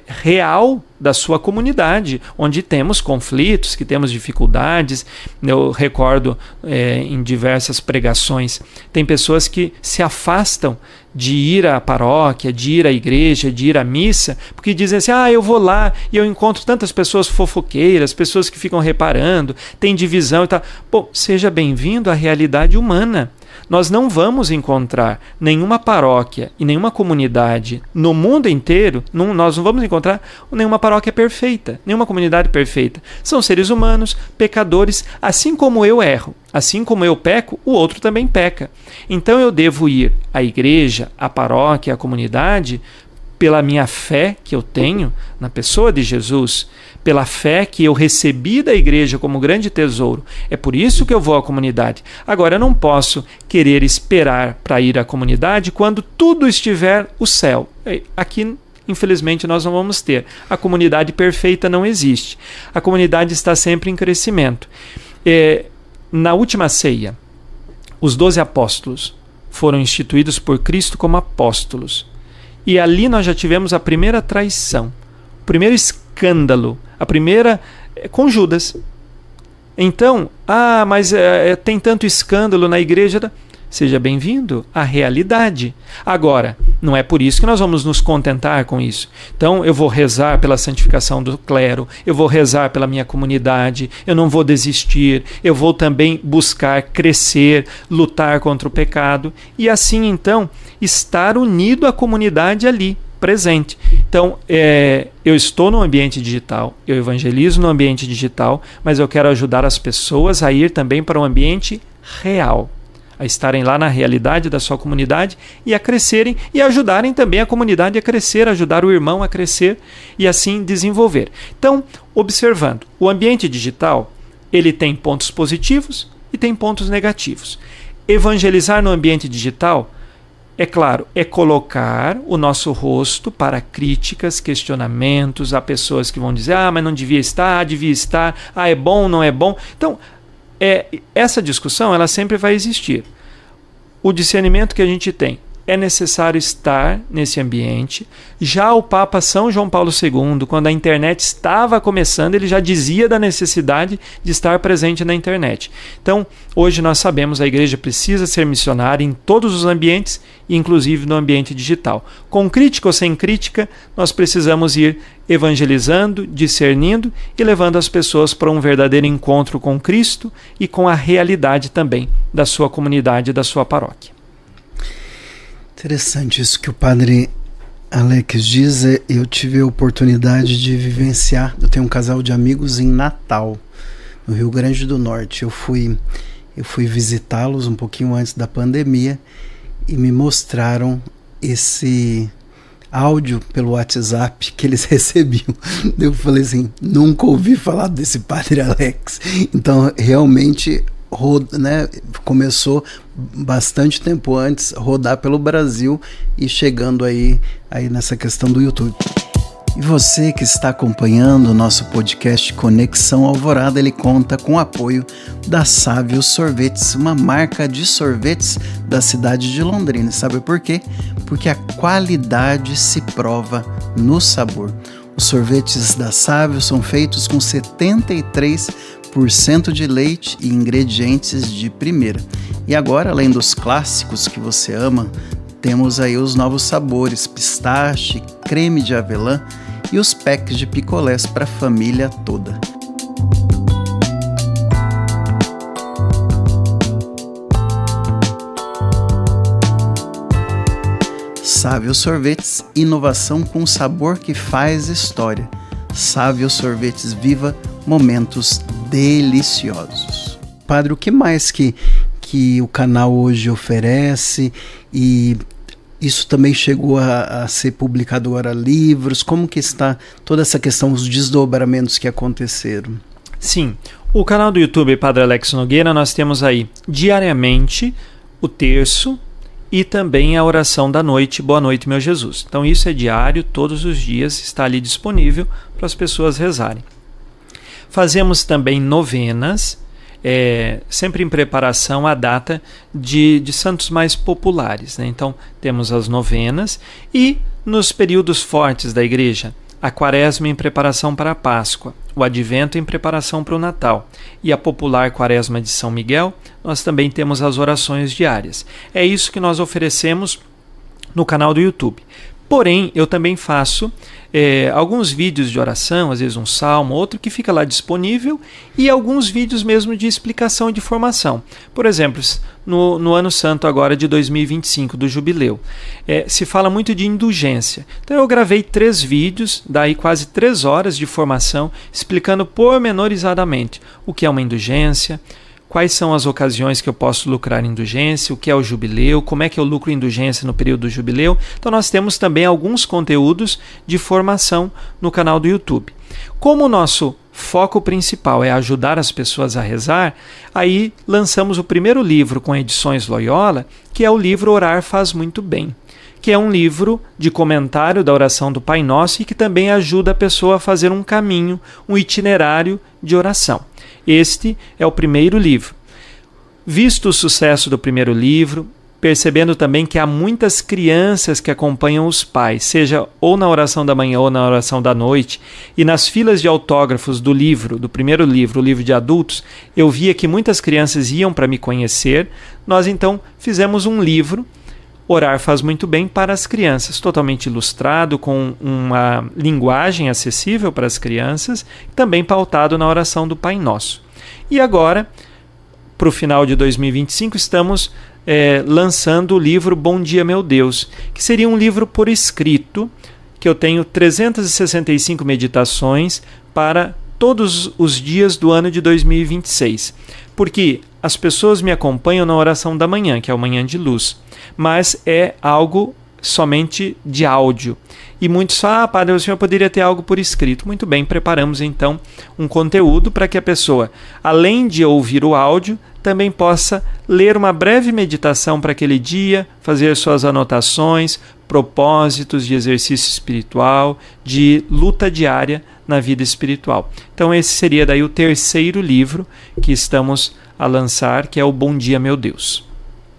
real da sua comunidade, onde temos conflitos, que temos dificuldades. Eu recordo em diversas pregações, tem pessoas que se afastam de ir à paróquia, de ir à igreja, de ir à missa, porque dizem assim, eu vou lá e eu encontro tantas pessoas fofoqueiras, pessoas que ficam reparando, tem divisão e tal. Bom, seja bem-vindo à realidade humana. Nós não vamos encontrar nenhuma paróquia e nenhuma comunidade no mundo inteiro, nós não vamos encontrar nenhuma paróquia perfeita, nenhuma comunidade perfeita. São seres humanos, pecadores, assim como eu erro, assim como eu peco, o outro também peca. Então eu devo ir à igreja, à paróquia, à comunidade, pela minha fé que eu tenho na pessoa de Jesus, pela fé que eu recebi da igreja como grande tesouro. É por isso que eu vou à comunidade. Agora, eu não posso querer esperar para ir à comunidade quando tudo estiver o céu. Aqui, infelizmente, nós não vamos ter. A comunidade perfeita não existe. A comunidade está sempre em crescimento. Na última ceia, os 12 apóstolos foram instituídos por Cristo como apóstolos. E ali nós já tivemos a primeira traição, o primeiro escândalo, a primeira com Judas. Então, mas tem tanto escândalo na igreja. Seja bem-vindo à realidade. Agora, não é por isso que nós vamos nos contentar com isso. Então, eu vou rezar pela santificação do clero, eu vou rezar pela minha comunidade, eu não vou desistir, eu vou também buscar crescer, lutar contra o pecado e assim, então, estar unido à comunidade ali, presente. Então, eu estou no ambiente digital, eu evangelizo no ambiente digital, mas eu quero ajudar as pessoas a ir também para o ambiente real, a estarem lá na realidade da sua comunidade e a crescerem e ajudarem também a comunidade a crescer, ajudar o irmão a crescer e assim desenvolver. Então, observando, o ambiente digital, ele tem pontos positivos e tem pontos negativos. Evangelizar no ambiente digital, é claro, é colocar o nosso rosto para críticas, questionamentos, há pessoas que vão dizer, mas não devia estar, é bom, não é bom. Então, essa discussão ela sempre vai existir. O discernimento que a gente tem é necessário estar nesse ambiente. Já o Papa São João Paulo II, quando a internet estava começando, ele já dizia da necessidade de estar presente na internet. Então, hoje nós sabemos, a igreja precisa ser missionária em todos os ambientes, inclusive no ambiente digital. Com crítica ou sem crítica, nós precisamos ir evangelizando, discernindo e levando as pessoas para um verdadeiro encontro com Cristo e com a realidade também da sua comunidade, da sua paróquia.
Interessante isso que o padre Alex diz. Eu tive a oportunidade de vivenciar, eu tenho um casal de amigos em Natal, no Rio Grande do Norte. Eu fui visitá-los um pouquinho antes da pandemia e me mostraram esse áudio pelo WhatsApp que eles recebiam. Eu falei assim, nunca ouvi falar desse padre Alex. Então realmente começou bastante tempo antes rodar pelo Brasil e chegando aí nessa questão do YouTube. E você que está acompanhando o nosso podcast Conexão Alvorada, ele conta com o apoio da Sávio Sorvetes, uma marca de sorvetes da cidade de Londrina. Sabe por quê? Porque a qualidade se prova no sabor. Os sorvetes da Sávio são feitos com 73% de leite e ingredientes de primeira. E agora, além dos clássicos que você ama, temos aí os novos sabores, pistache, creme de avelã e os packs de picolés para a família toda. Sávio Sorvetes, inovação com sabor que faz história. Sávio Sorvetes, viva momentos deliciosos. Padre, o que mais que o canal hoje oferece? E isso também chegou a ser publicado agora livros? Como que está toda essa questão, os desdobramentos que aconteceram?
Sim, o canal do YouTube Padre Alex Nogueira, nós temos aí diariamente o terço e também a oração da noite, Boa Noite, Meu Jesus. Então isso é diário, todos os dias, está ali disponível para as pessoas rezarem. Fazemos também novenas, sempre em preparação à data de santos mais populares, né? Então temos as novenas e nos períodos fortes da igreja, a Quaresma em preparação para a Páscoa, o Advento em preparação para o Natal e a popular Quaresma de São Miguel, nós também temos as orações diárias. É isso que nós oferecemos no canal do YouTube. Porém, eu também faço alguns vídeos de oração, às vezes um salmo, outro que fica lá disponível, e alguns vídeos mesmo de explicação e de formação. Por exemplo, no Ano Santo agora de 2025, do Jubileu, se fala muito de indulgência. Então eu gravei 3 vídeos, daí quase 3 horas de formação, explicando pormenorizadamente o que é uma indulgência, quais são as ocasiões que eu posso lucrar indulgência, o que é o jubileu, como é que eu lucro indulgência no período do jubileu. Então nós temos também alguns conteúdos de formação no canal do YouTube. Como o nosso foco principal é ajudar as pessoas a rezar, aí lançamos o primeiro livro com Edições Loyola, que é o livro Orar Faz Muito Bem, que é um livro de comentário da oração do Pai Nosso e que também ajuda a pessoa a fazer um caminho, um itinerário de oração. Este é o primeiro livro. Visto o sucesso do primeiro livro, percebendo também que há muitas crianças que acompanham os pais, seja ou na oração da manhã ou na oração da noite, e nas filas de autógrafos do livro, do primeiro livro, o livro de adultos, eu via que muitas crianças iam para me conhecer. Nós então fizemos um livro, Orar Faz Muito Bem, para as crianças, totalmente ilustrado, com uma linguagem acessível para as crianças, também pautado na oração do Pai Nosso. E agora, para o final de 2025, estamos lançando o livro Bom Dia Meu Deus, que seria um livro por escrito, que eu tenho 365 meditações para todos os dias do ano de 2026. Porque as pessoas me acompanham na oração da manhã, que é o Manhã de Luz, mas é algo somente de áudio. E muitos falam, padre, o senhor poderia ter algo por escrito. Muito bem, preparamos então um conteúdo para que a pessoa, além de ouvir o áudio, também possa ler uma breve meditação para aquele dia, fazer suas anotações, propósitos de exercício espiritual, de luta diária na vida espiritual. Então esse seria daí o terceiro livro que estamos a lançar, que é o Bom Dia Meu Deus.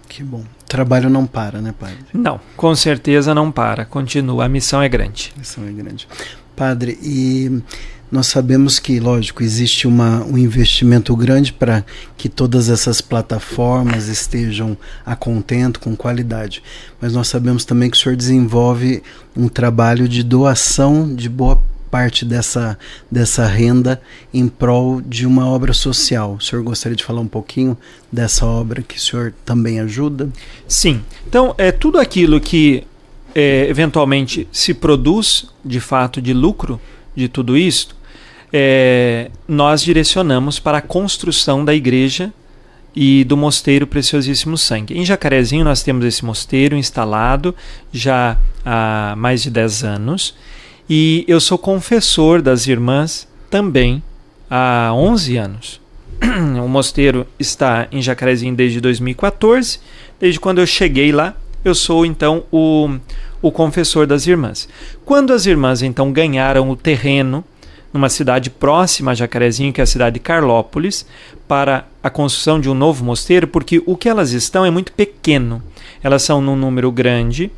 Que bom. O trabalho não para, né, padre?
Não, com certeza não para. Continua, a missão é grande.
A missão é grande. Padre, e nós sabemos que, lógico, existe um investimento grande para que todas essas plataformas estejam a contento, com qualidade. Mas nós sabemos também que o senhor desenvolve um trabalho de doação de boa parte dessa renda em prol de uma obra social. O senhor gostaria de falar um pouquinho dessa obra que o senhor também ajuda?
Sim. Então, tudo aquilo que eventualmente se produz, de fato, de lucro de tudo isto, nós direcionamos para a construção da igreja e do Mosteiro Preciosíssimo Sangue. Em Jacarezinho nós temos esse mosteiro instalado já há mais de 10 anos, e eu sou confessor das irmãs também há 11 anos. O mosteiro está em Jacarezinho desde 2014. Desde quando eu cheguei lá, eu sou então o confessor das irmãs. Quando as irmãs então ganharam o terreno numa cidade próxima a Jacarezinho, que é a cidade de Carlópolis, para a construção de um novo mosteiro, porque o que elas estão é muito pequeno. Elas são num número grande,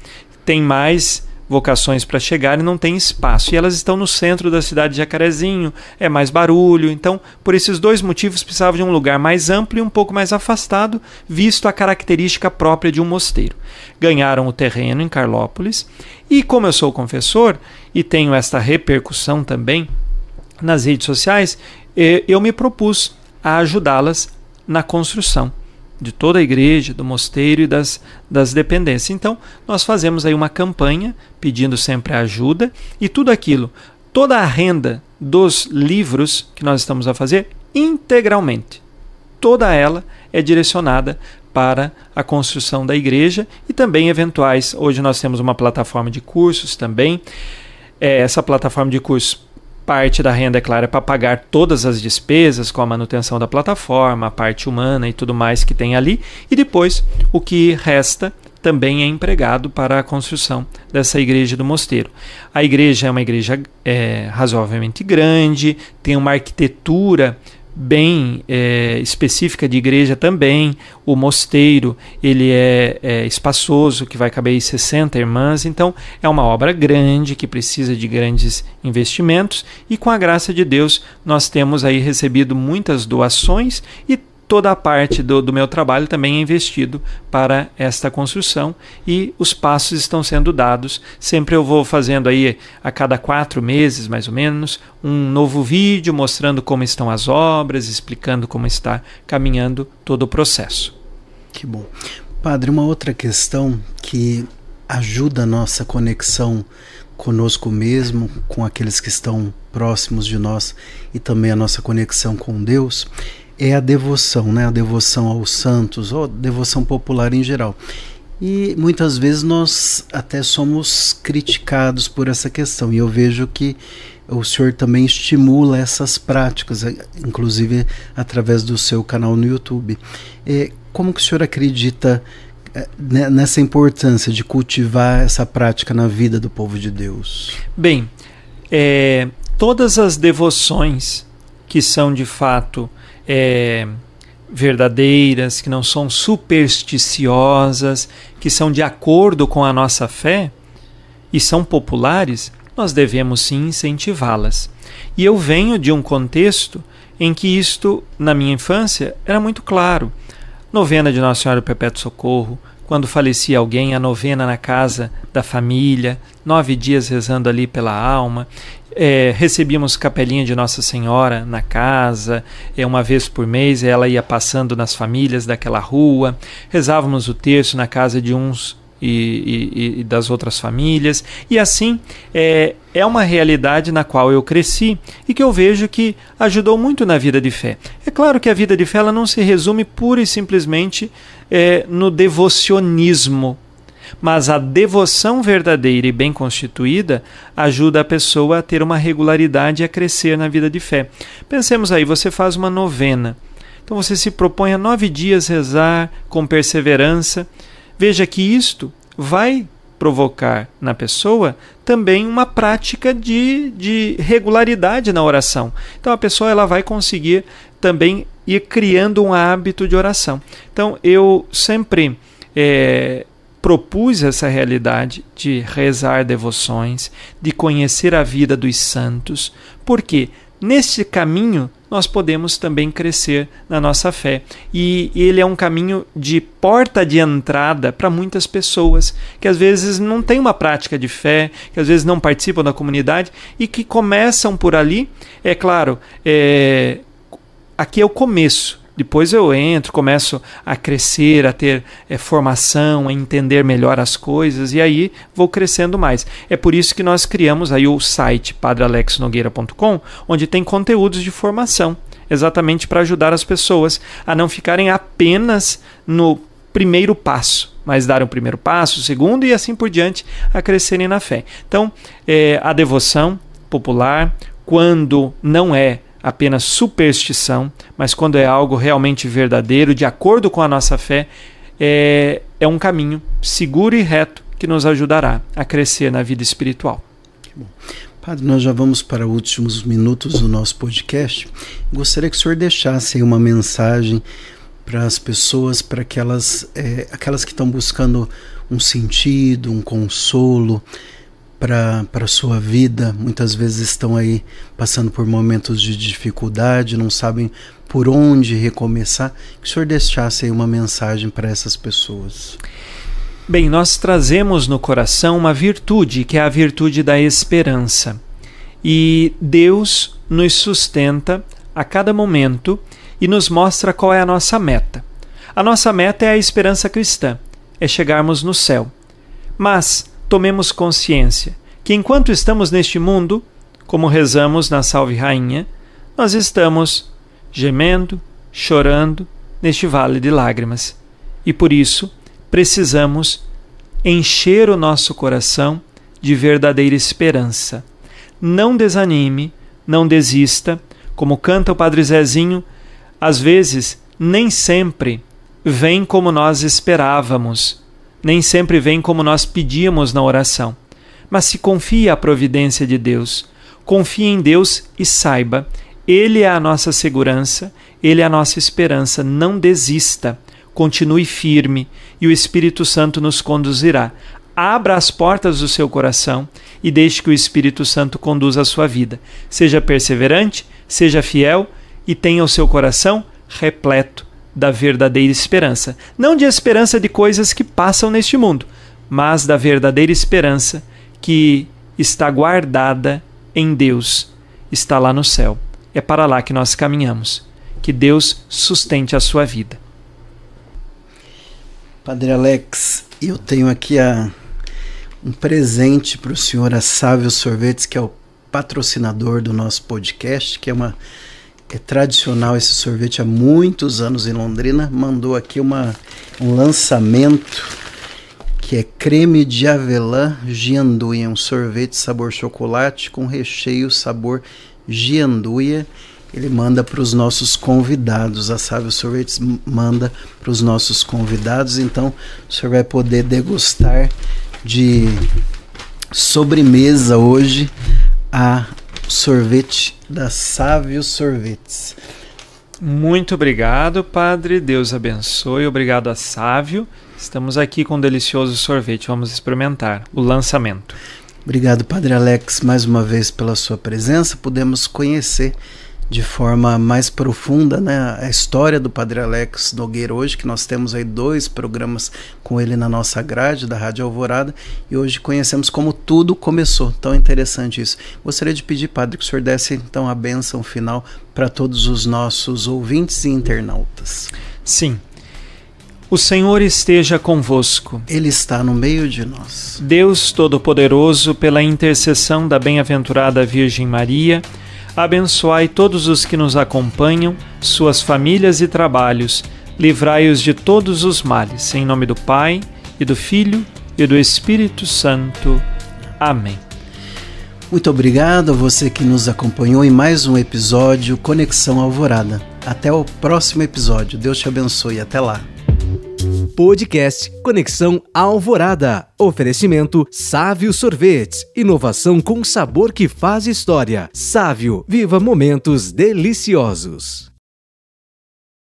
tem mais vocações para chegar e não tem espaço. E elas estão no centro da cidade de Jacarezinho, é mais barulho. Então, por esses dois motivos, precisava de um lugar mais amplo e um pouco mais afastado, visto a característica própria de um mosteiro. Ganharam o terreno em Carlópolis, e como eu sou confessor e tenho esta repercussão também nas redes sociais, eu me propus a ajudá-las na construção de toda a igreja, do mosteiro e das dependências. Então, nós fazemos aí uma campanha pedindo sempre ajuda e tudo aquilo, toda a renda dos livros que nós estamos a fazer, integralmente, toda ela é direcionada para a construção da igreja e também eventuais. Hoje nós temos uma plataforma de cursos também. Essa plataforma de cursos, parte da renda, é claro, é para pagar todas as despesas com a manutenção da plataforma, a parte humana e tudo mais que tem ali. E depois o que resta também é empregado para a construção dessa igreja do mosteiro. A igreja é uma igreja razoavelmente grande, tem uma arquitetura bem específica de igreja também. O mosteiro ele é espaçoso, que vai caber aí 60 irmãs, então é uma obra grande que precisa de grandes investimentos e com a graça de Deus nós temos aí recebido muitas doações e toda a parte do meu trabalho também é investido para esta construção e os passos estão sendo dados. Sempre eu vou fazendo aí a cada 4 meses, mais ou menos, um novo vídeo mostrando como estão as obras, explicando como está caminhando todo o processo.
Que bom. Padre, uma outra questão que ajuda a nossa conexão conosco mesmo, com aqueles que estão próximos de nós e também a nossa conexão com Deus, é a devoção, né? A devoção aos santos, ou devoção popular em geral. E muitas vezes nós até somos criticados por essa questão. E eu vejo que o senhor também estimula essas práticas, inclusive através do seu canal no YouTube. Como que o senhor acredita nessa importância de cultivar essa prática na vida do povo de Deus?
Bem, todas as devoções que são de fato verdadeiras, que não são supersticiosas, que são de acordo com a nossa fé e são populares, nós devemos sim incentivá-las. E eu venho de um contexto em que isto, na minha infância, era muito claro. Novena de Nossa Senhora do Perpétuo Socorro, quando falecia alguém, a novena na casa da família, 9 dias rezando ali pela alma. Recebíamos capelinha de Nossa Senhora na casa, uma vez por mês ela ia passando nas famílias daquela rua, rezávamos o terço na casa de uns e das outras famílias, e assim é uma realidade na qual eu cresci e que eu vejo que ajudou muito na vida de fé. É claro que a vida de fé ela não se resume pura e simplesmente no devocionismo, mas a devoção verdadeira e bem constituída ajuda a pessoa a ter uma regularidade e a crescer na vida de fé. Pensemos aí, você faz uma novena, então você se propõe a 9 dias rezar com perseverança. Veja que isto vai provocar na pessoa também uma prática de regularidade na oração. Então a pessoa ela vai conseguir também ir criando um hábito de oração. Então eu sempre propus essa realidade de rezar devoções, de conhecer a vida dos santos, porque nesse caminho nós podemos também crescer na nossa fé. E ele é um caminho de porta de entrada para muitas pessoas que às vezes não têm uma prática de fé, que às vezes não participam da comunidade e que começam por ali. É claro, aqui é o começo. Depois eu começo a crescer, a ter formação, a entender melhor as coisas e aí vou crescendo mais. É por isso que nós criamos aí o site padrealexnogueira.com, onde tem conteúdos de formação, exatamente para ajudar as pessoas a não ficarem apenas no primeiro passo, mas darem o primeiro passo, o segundo e assim por diante, a crescerem na fé. Então, a devoção popular, quando não é apenas superstição, mas quando é algo realmente verdadeiro, de acordo com a nossa fé, é um caminho seguro e reto que nos ajudará a crescer na vida espiritual.
Bom. Padre, nós já vamos para os últimos minutos do nosso podcast. Gostaria que o senhor deixasse aí uma mensagem para as pessoas, para aquelas que estão buscando um sentido, um consolo para a sua vida, muitas vezes estão aí passando por momentos de dificuldade, não sabem por onde recomeçar, que o senhor deixasse aí uma mensagem para essas pessoas.
Bem, nós trazemos no coração uma virtude, que é a virtude da esperança. E Deus nos sustenta a cada momento e nos mostra qual é a nossa meta. A nossa meta é a esperança cristã, é chegarmos no céu. Mas tomemos consciência que enquanto estamos neste mundo, como rezamos na Salve Rainha, nós estamos gemendo, chorando neste vale de lágrimas. E por isso precisamos encher o nosso coração de verdadeira esperança. Não desanime, não desista, como canta o Padre Zezinho, às vezes nem sempre vem como nós esperávamos, nem sempre vem como nós pedíamos na oração. Mas se confie à providência de Deus, confie em Deus e saiba, Ele é a nossa segurança, Ele é a nossa esperança. Não desista, continue firme e o Espírito Santo nos conduzirá. Abra as portas do seu coração e deixe que o Espírito Santo conduza a sua vida. Seja perseverante, seja fiel e tenha o seu coração repleto da verdadeira esperança. Não de esperança de coisas que passam neste mundo, mas da verdadeira esperança que está guardada em Deus, está lá no céu. É para lá que nós caminhamos. Que Deus sustente a sua vida.
Padre Alex, eu tenho aqui um presente para o senhor, a Sávio Sorvetes, que é o patrocinador do nosso podcast, que é tradicional esse sorvete há muitos anos em Londrina. Mandou aqui um lançamento que é creme de avelã gianduia, um sorvete sabor chocolate com recheio sabor gianduia. Ele manda para os nossos convidados, a Sávio Sorvetes manda para os nossos convidados, então o senhor vai poder degustar de sobremesa hoje a sorvete da Sávio Sorvetes.
Muito obrigado, Padre, Deus abençoe, obrigado a Sávio. Estamos aqui com um delicioso sorvete, vamos experimentar o lançamento.
Obrigado, Padre Alex, mais uma vez pela sua presença. Podemos conhecer de forma mais profunda, né, a história do Padre Alex Nogueira hoje, que nós temos aí 2 programas com ele na nossa grade da Rádio Alvorada, e hoje conhecemos como tudo começou. Tão interessante isso. Gostaria de pedir, Padre, que o senhor desse então a bênção final para todos os nossos ouvintes e internautas.
Sim. O Senhor esteja convosco.
Ele está no meio de nós.
Deus Todo-Poderoso, pela intercessão da bem-aventurada Virgem Maria, abençoai todos os que nos acompanham, suas famílias e trabalhos, livrai-os de todos os males, em nome do Pai, e do Filho, e do Espírito Santo. Amém.
Muito obrigado a você que nos acompanhou em mais um episódio Conexão Alvorada. Até o próximo episódio. Deus te abençoe. Até lá.
Podcast Conexão Alvorada. Oferecimento Sávio Sorvetes. Inovação com sabor que faz história. Sávio, viva momentos deliciosos.